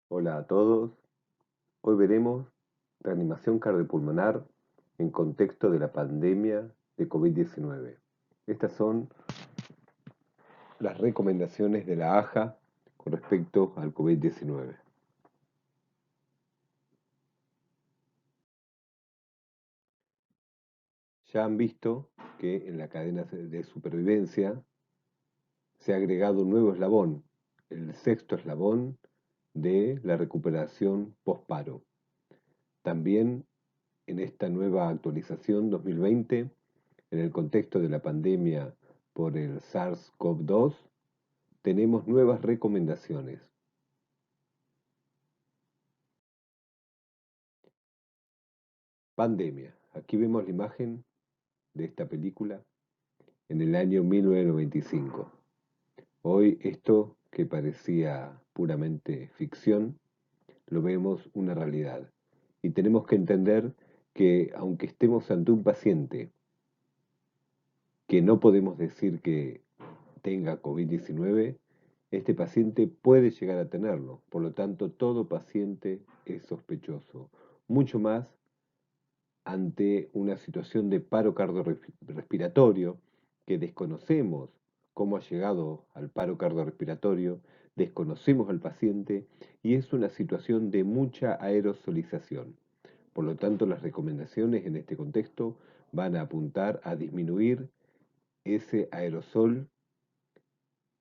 Hola a todos. Hoy veremos reanimación cardiopulmonar en contexto de la pandemia de COVID-19. Estas son las recomendaciones de la AJA con respecto al COVID-19. Ya han visto que en la cadena de supervivencia se ha agregado un nuevo eslabón, el sexto eslabón de la recuperación post-paro. También en esta nueva actualización 2020, en el contexto de la pandemia por el SARS-CoV-2, tenemos nuevas recomendaciones. Pandemia. Aquí vemos la imagen de esta película en el año 1995. Hoy esto que parecía puramente ficción, lo vemos una realidad. Y tenemos que entender que aunque estemos ante un paciente que no podemos decir que tenga COVID-19, este paciente puede llegar a tenerlo. Por lo tanto, todo paciente es sospechoso. Mucho más ante una situación de paro cardiorrespiratorio que desconocemos cómo ha llegado al paro cardiorrespiratorio, desconocemos al paciente y es una situación de mucha aerosolización. Por lo tanto, las recomendaciones en este contexto van a apuntar a disminuir ese aerosol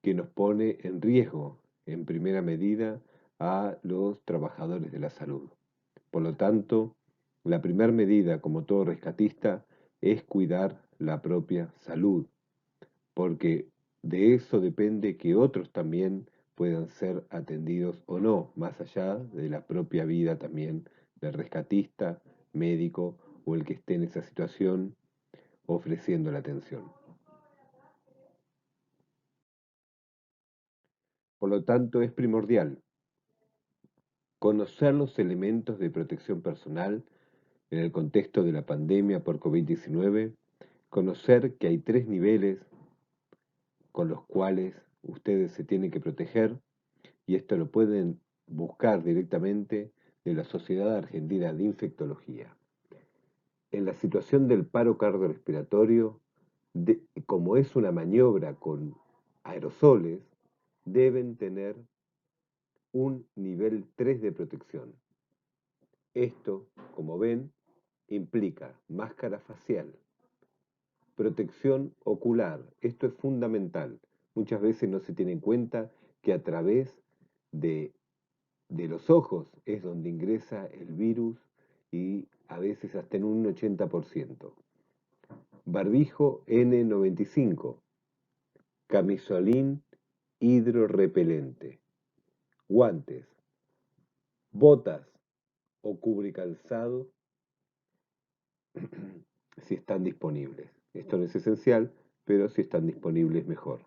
que nos pone en riesgo, en primera medida, a los trabajadores de la salud. Por lo tanto, la primera medida, como todo rescatista, es cuidar la propia salud, porque de eso depende que otros también puedan ser atendidos o no, más allá de la propia vida también del rescatista, médico o el que esté en esa situación ofreciendo la atención. Por lo tanto, es primordial conocer los elementos de protección personal en el contexto de la pandemia por COVID-19, conocer que hay 3 niveles con los cuales ustedes se tienen que proteger, y esto lo pueden buscar directamente de la Sociedad Argentina de Infectología. En la situación del paro cardiorrespiratorio, como es una maniobra con aerosoles, deben tener un nivel 3 de protección. Esto, como ven, implica máscara facial, protección ocular. Esto es fundamental. Muchas veces no se tiene en cuenta que a través de, de los ojos es donde ingresa el virus y a veces hasta en un 80%. Barbijo N95, camisolín hidrorrepelente, guantes, botas o cubrecalzado si están disponibles. Esto no es esencial, pero si están disponibles mejor.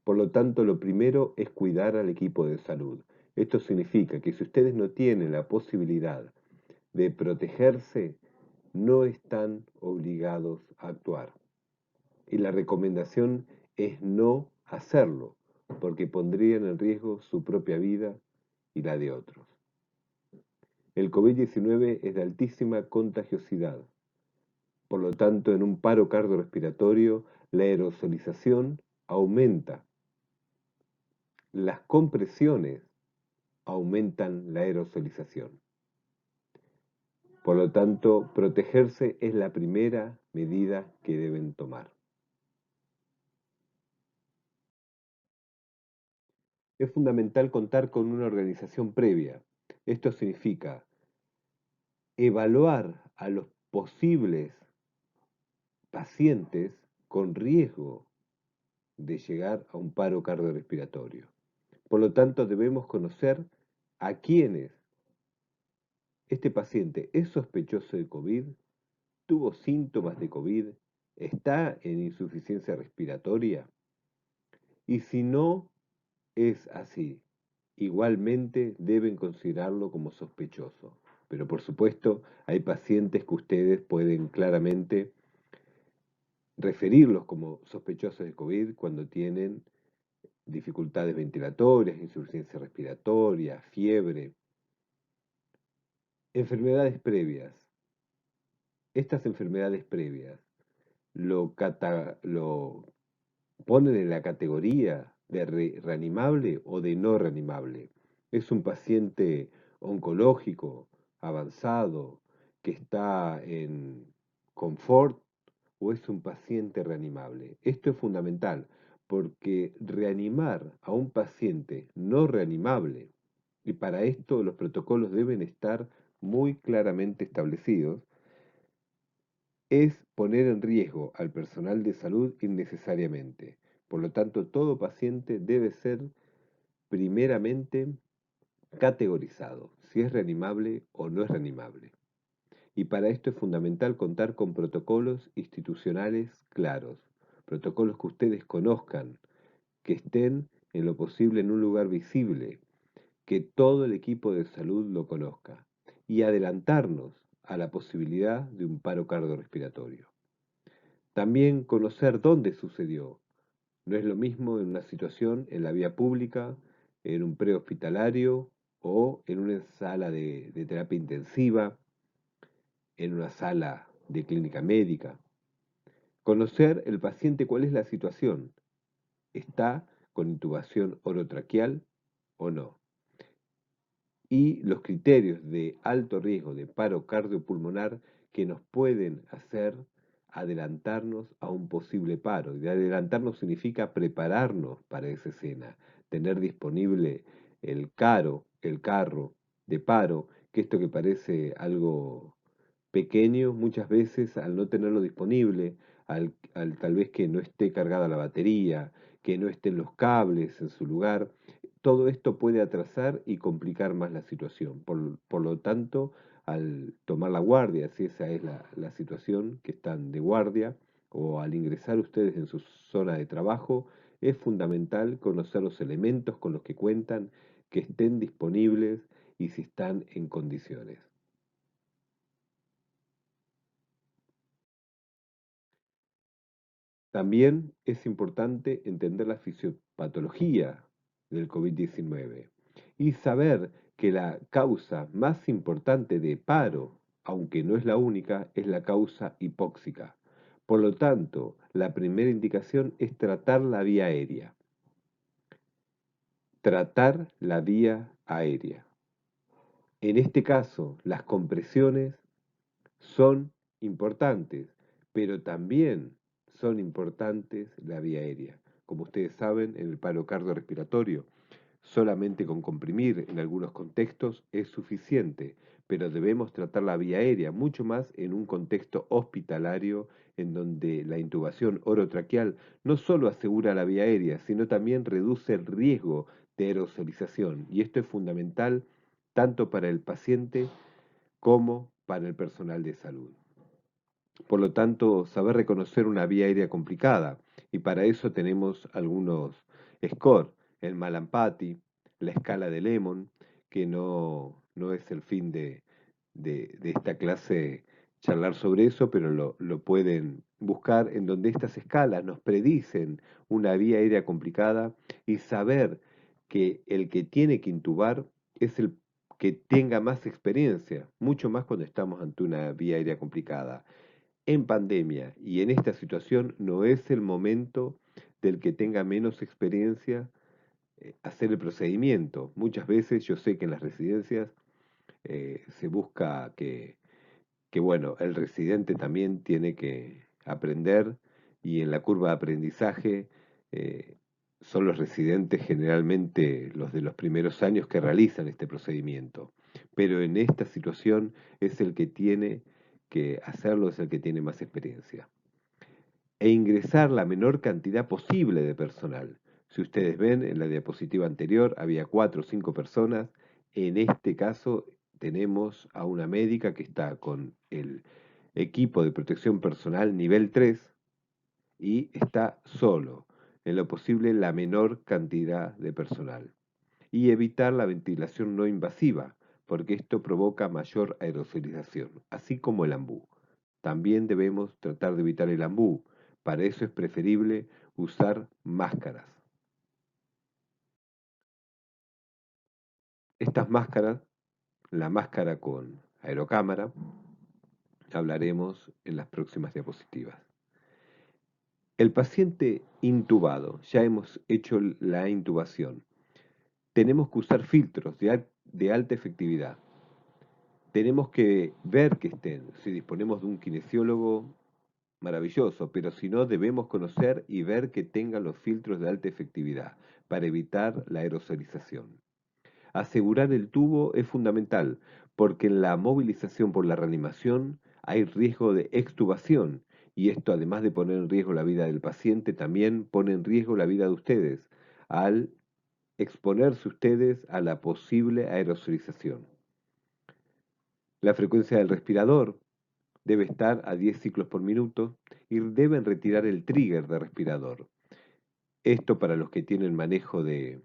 Por lo tanto, lo primero es cuidar al equipo de salud. Esto significa que si ustedes no tienen la posibilidad de protegerse, no están obligados a actuar. Y la recomendación es no hacerlo, porque pondrían en riesgo su propia vida y la de otros. El COVID-19 es de altísima contagiosidad. Por lo tanto, en un paro cardiorrespiratorio, la aerosolización aumenta. Las compresiones aumentan la aerosolización. Por lo tanto, protegerse es la primera medida que deben tomar. Es fundamental contar con una organización previa. Esto significa evaluar a los posibles pacientes con riesgo de llegar a un paro cardiorrespiratorio. Por lo tanto, debemos conocer a quienes este paciente es sospechoso de COVID, tuvo síntomas de COVID, está en insuficiencia respiratoria y si no es así, igualmente deben considerarlo como sospechoso. Pero por supuesto, hay pacientes que ustedes pueden claramente referirlos como sospechosos de COVID cuando tienen dificultades ventilatorias, insuficiencia respiratoria, fiebre. Enfermedades previas. Estas enfermedades previas lo ponen en la categoría de reanimable o de no reanimable. Es un paciente oncológico avanzado que está en confort o es un paciente reanimable. Esto es fundamental porque reanimar a un paciente no reanimable, y para esto los protocolos deben estar muy claramente establecidos, es poner en riesgo al personal de salud innecesariamente. Por lo tanto, todo paciente debe ser primeramente categorizado, si es reanimable o no es reanimable. Y para esto es fundamental contar con protocolos institucionales claros, protocolos que ustedes conozcan, que estén en lo posible en un lugar visible, que todo el equipo de salud lo conozca y adelantarnos a la posibilidad de un paro cardiorrespiratorio. También conocer dónde sucedió. No es lo mismo en una situación en la vía pública, en un prehospitalario o en una sala de terapia intensiva, en una sala de clínica médica. Conocer el paciente cuál es la situación. ¿Está con intubación orotraqueal o no? Y los criterios de alto riesgo de paro cardiopulmonar que nos pueden hacer adelantarnos a un posible paro. Y de adelantarnos significa prepararnos para esa escena, tener disponible el carro de paro, que esto que parece algo pequeño, muchas veces al no tenerlo disponible, al tal vez que no esté cargada la batería, que no estén los cables en su lugar, todo esto puede atrasar y complicar más la situación. Por lo tanto, al tomar la guardia, si esa es la situación, que están de guardia, o al ingresar ustedes en su zona de trabajo, es fundamental conocer los elementos con los que cuentan, que estén disponibles y si están en condiciones. También es importante entender la fisiopatología del COVID-19 y saber que la causa más importante de paro, aunque no es la única, es la causa hipóxica. Por lo tanto, la primera indicación es tratar la vía aérea. Tratar la vía aérea. En este caso, las compresiones son importantes, pero también son importantes la vía aérea. Como ustedes saben, en el paro cardiorrespiratorio, solamente con comprimir en algunos contextos es suficiente, pero debemos tratar la vía aérea, mucho más en un contexto hospitalario en donde la intubación orotraqueal no solo asegura la vía aérea, sino también reduce el riesgo de aerosolización. Y esto es fundamental tanto para el paciente como para el personal de salud. Por lo tanto, saber reconocer una vía aérea complicada, y para eso tenemos algunos scores, el Malampati, la escala de Lemon, que no es el fin de esta clase charlar sobre eso, pero lo pueden buscar en donde estas escalas nos predicen una vía aérea complicada y saber que el que tiene que intubar es el que tenga más experiencia, mucho más cuando estamos ante una vía aérea complicada. En pandemia y en esta situación no es el momento del que tenga menos experiencia hacer el procedimiento. Muchas veces yo sé que en las residencias se busca que, bueno, el residente también tiene que aprender y en la curva de aprendizaje eh, son los residentes generalmente los de los primeros años que realizan este procedimiento. Pero en esta situación es el que tiene que hacerlo, es el que tiene más experiencia. E ingresar la menor cantidad posible de personal. Si ustedes ven en la diapositiva anterior había 4 o 5 personas, en este caso tenemos a una médica que está con el equipo de protección personal nivel 3 y está solo, en lo posible la menor cantidad de personal. Y evitar la ventilación no invasiva, porque esto provoca mayor aerosolización, así como el ambú. También debemos tratar de evitar el ambú. Para eso es preferible usar máscaras. Estas máscaras, la máscara con aerocámara, hablaremos en las próximas diapositivas. El paciente intubado, ya hemos hecho la intubación. Tenemos que usar filtros de alta efectividad. Tenemos que ver que estén. Si disponemos de un kinesiólogo, maravilloso, pero si no, debemos conocer y ver que tengan los filtros de alta efectividad para evitar la aerosolización. Asegurar el tubo es fundamental, porque en la movilización por la reanimación hay riesgo de extubación, y esto, además de poner en riesgo la vida del paciente, también pone en riesgo la vida de ustedes, al exponerse ustedes a la posible aerosolización. La frecuencia del respirador debe estar a 10 ciclos por minuto y deben retirar el trigger de respirador. Esto para los que tienen manejo de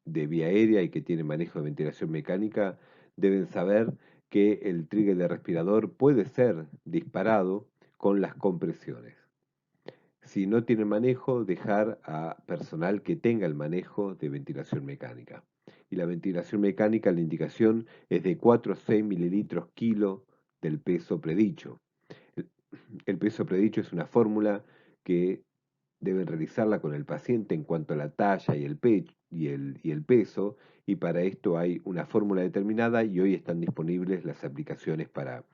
vía aérea y que tienen manejo de ventilación mecánica, deben saber que el trigger de respirador puede ser disparado con las compresiones. Si no tienen manejo, dejar a personal que tenga el manejo de ventilación mecánica. Y la ventilación mecánica, la indicación es de 4 a 6 mililitros kilo del peso predicho. El peso predicho es una fórmula que deben realizarla con el paciente en cuanto a la talla y el peso, y para esto hay una fórmula determinada y hoy están disponibles las aplicaciones para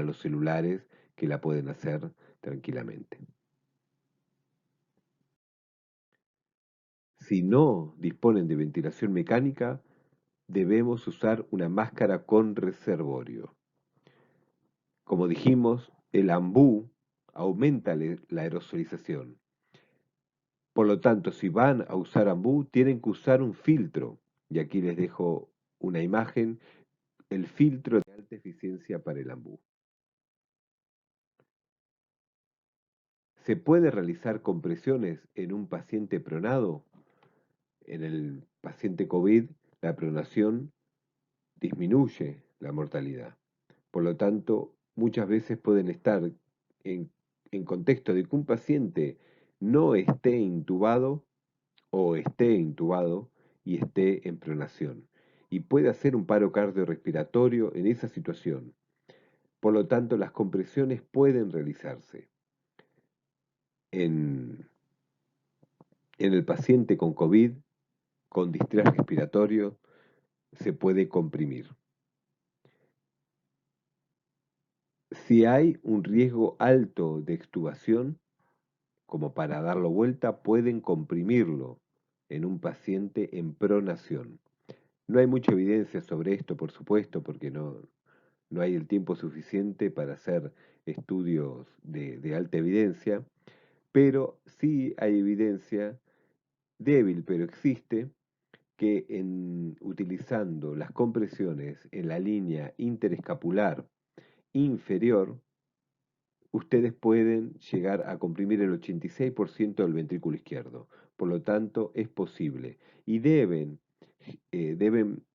los celulares que la pueden hacer tranquilamente. Si no disponen de ventilación mecánica, debemos usar una máscara con reservorio. Como dijimos, el ambú aumenta la aerosolización. Por lo tanto, si van a usar ambú, tienen que usar un filtro. Y aquí les dejo una imagen, el filtro de alta eficiencia para el ambú. ¿Se puede realizar compresiones en un paciente pronado? En el paciente COVID, la pronación disminuye la mortalidad. Por lo tanto, muchas veces pueden estar en contexto de que un paciente no esté intubado o esté intubado y esté en pronación. Y puede hacer un paro cardiorrespiratorio en esa situación. Por lo tanto, las compresiones pueden realizarse. En, en el paciente con COVID, con distrés respiratorio, se puede comprimir. Si hay un riesgo alto de extubación, como para darlo vuelta, pueden comprimirlo en un paciente en pronación. No hay mucha evidencia sobre esto, por supuesto, porque no hay el tiempo suficiente para hacer estudios de alta evidencia, pero sí hay evidencia débil, pero existe, que utilizando las compresiones en la línea interescapular inferior, ustedes pueden llegar a comprimir el 86% del ventrículo izquierdo. Por lo tanto, es posible. Y deben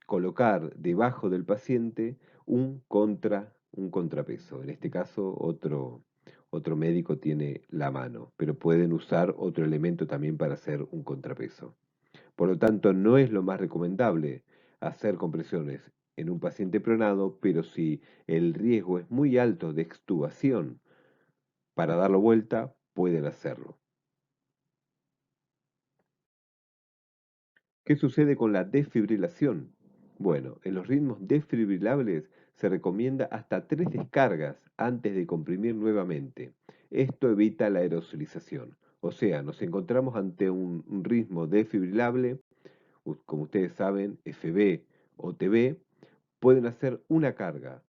colocar debajo del paciente un contrapeso. En este caso, otro médico tiene la mano, pero pueden usar otro elemento también para hacer un contrapeso. Por lo tanto, no es lo más recomendable hacer compresiones en un paciente pronado, pero si el riesgo es muy alto de extubación para darlo vuelta, pueden hacerlo. ¿Qué sucede con la desfibrilación? Bueno, en los ritmos desfibrilables se recomienda hasta 3 descargas antes de comprimir nuevamente. Esto evita la aerosolización. O sea, nos encontramos ante un ritmo desfibrilable, como ustedes saben, FB o TB, pueden hacer una carga.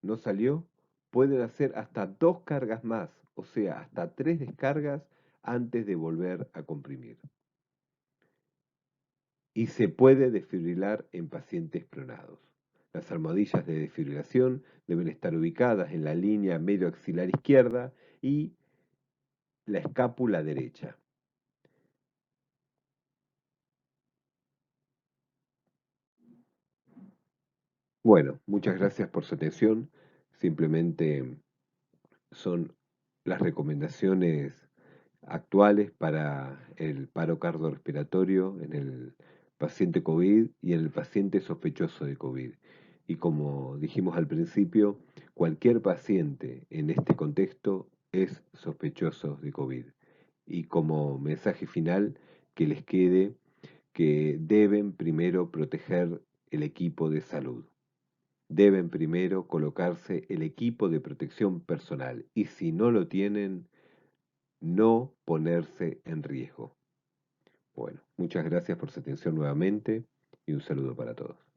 ¿No salió? Pueden hacer hasta 2 cargas más, o sea, hasta 3 descargas antes de volver a comprimir. Y se puede desfibrilar en pacientes pronados. Las almohadillas de desfibrilación deben estar ubicadas en la línea medio axilar izquierda y la escápula derecha. Bueno, muchas gracias por su atención. Simplemente son las recomendaciones actuales para el paro cardiorrespiratorio en el paciente COVID y en el paciente sospechoso de COVID. Y como dijimos al principio, cualquier paciente en este contexto es sospechoso de COVID. Y como mensaje final, que les quede que deben primero proteger el equipo de salud. Deben primero colocarse el equipo de protección personal y si no lo tienen, no ponerse en riesgo. Bueno, muchas gracias por su atención nuevamente y un saludo para todos.